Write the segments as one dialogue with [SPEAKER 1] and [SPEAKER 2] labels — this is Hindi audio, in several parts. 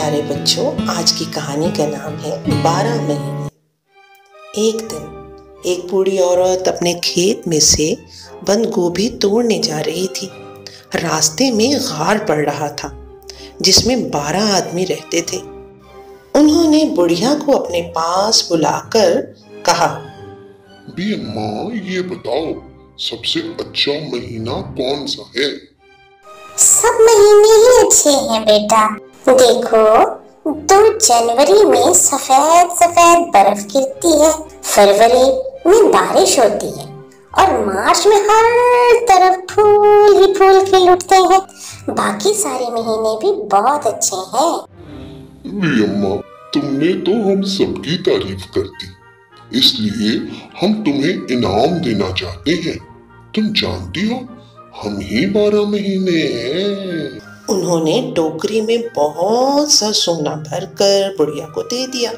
[SPEAKER 1] प्यारे बच्चों, आज की कहानी का नाम है 12 महीने। एक दिन एक बूढ़ी औरत अपने खेत में से बंद गोभी तोड़ने जा रही थी। रास्ते में गार पड़ रहा था जिसमें 12 आदमी रहते थे। उन्होंने बुढ़िया को अपने पास बुलाकर कहा,
[SPEAKER 2] बी अम्मा, ये बताओ सबसे अच्छा महीना कौन सा है?
[SPEAKER 3] सब महीने ही अच्छे हैं बेटा। देखो, 2 जनवरी में सफेद सफेद बर्फ गिरती है, फरवरी में बारिश होती है और मार्च में हर तरफ फूल ही फूल खिल उठते हैं। बाकी सारे महीने भी बहुत अच्छे हैं।
[SPEAKER 2] बी अम्मा, तुमने तो हम सबकी तारीफ कर दी, इसलिए हम तुम्हें इनाम देना चाहते हैं। तुम जानती हो, हम ही 12 महीने हैं।
[SPEAKER 1] उन्होंने टोकरी में बहुत सा सोना भरकर बुढ़िया को दे दिया।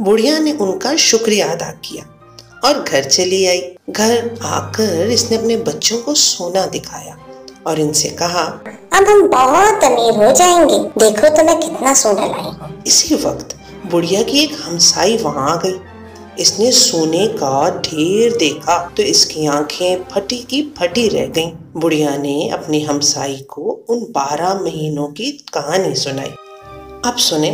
[SPEAKER 1] बुढ़िया ने उनका शुक्रिया अदा किया और घर चली आई। घर आकर इसने अपने बच्चों को सोना दिखाया और इनसे कहा,
[SPEAKER 3] अब हम बहुत अमीर हो जाएंगे। देखो तो मैं कितना सोना लाई हूँ।
[SPEAKER 1] इसी वक्त बुढ़िया की एक हमसाई वहां आ गई। इसने सोने का ढेर देखा तो इसकी आंखें फटी की फटी रह गईं। बुढ़िया ने अपनी हमसाई को उन 12 महीनों की कहानी सुनाई। अब सुने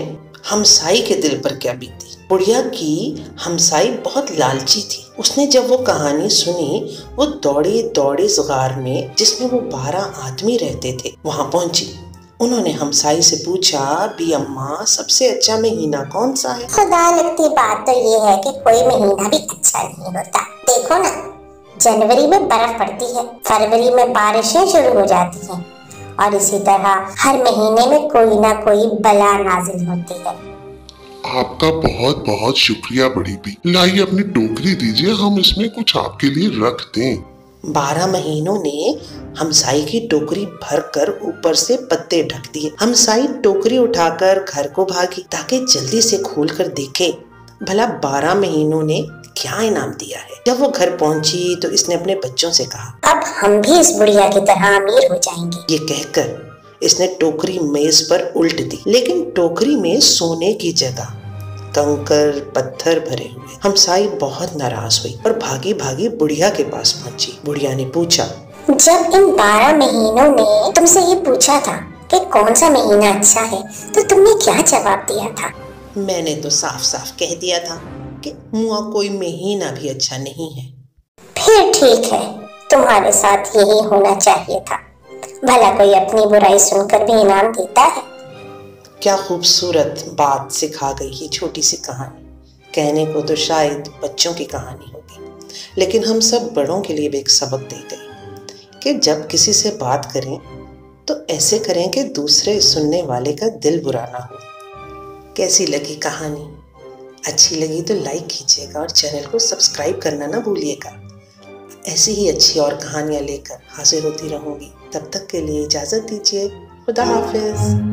[SPEAKER 1] हमसाई के दिल पर क्या बीती। बुढ़िया की हमसाई बहुत लालची थी। उसने जब वो कहानी सुनी, वो दौड़ी दौड़ी इस गार में जिसमें वो 12 आदमी रहते थे वहां पहुंची। उन्होंने हमसाई से पूछा, बी अम्मा, सबसे अच्छा महीना कौन सा है?
[SPEAKER 3] खुदा लगती बात तो ये है कि कोई महीना भी अच्छा नहीं होता। देखो ना, जनवरी में बर्फ पड़ती है, फरवरी में बारिशें शुरू हो जाती हैं और इसी तरह हर महीने में कोई ना कोई बला नाजिल होती है।
[SPEAKER 2] आपका बहुत बहुत शुक्रिया बड़ी बी। लाइए अपनी टोकरी दीजिए, हम इसमें कुछ आपके लिए रख दें।
[SPEAKER 1] 12 महीनों ने हमसाई की टोकरी भरकर ऊपर से पत्ते ढक दिए। हमसाई टोकरी उठाकर घर को भागी ताकि जल्दी से खोलकर देखे भला 12 महीनों ने क्या इनाम दिया है। जब वो घर पहुंची तो इसने अपने बच्चों से कहा,
[SPEAKER 3] अब हम भी इस बुढ़िया की तरह अमीर हो जाएंगे।
[SPEAKER 1] ये कहकर इसने टोकरी मेज पर उल्ट दी, लेकिन टोकरी में सोने की जगह कंकर पत्थर भरे हुए। हमसाई बहुत नाराज हुई और भागी भागी बुढ़िया के पास पहुंची। बुढ़िया ने पूछा,
[SPEAKER 3] जब इन 12 महीनों ने तुमसे ये पूछा था कि कौन सा महीना अच्छा है, तो तुमने क्या जवाब दिया था?
[SPEAKER 1] मैंने तो साफ साफ कह दिया था कि मुआ कोई महीना भी अच्छा नहीं है।
[SPEAKER 3] फिर ठीक है, तुम्हारे साथ यही होना चाहिए था। भला कोई अपनी बुराई सुनकर भी इनाम देता है?
[SPEAKER 1] क्या खूबसूरत बात सिखा गई ये छोटी सी कहानी। कहने को तो शायद बच्चों की कहानी होगी, लेकिन हम सब बड़ों के लिए भी एक सबक दे गई कि जब किसी से बात करें तो ऐसे करें कि दूसरे सुनने वाले का दिल बुरा ना हो। कैसी लगी कहानी? अच्छी लगी तो लाइक कीजिएगा और चैनल को सब्सक्राइब करना ना भूलिएगा। ऐसी ही अच्छी और कहानियाँ लेकर हाजिर होती रहूंगी। तब तक के लिए इजाज़त दीजिए। खुदा हाफिज।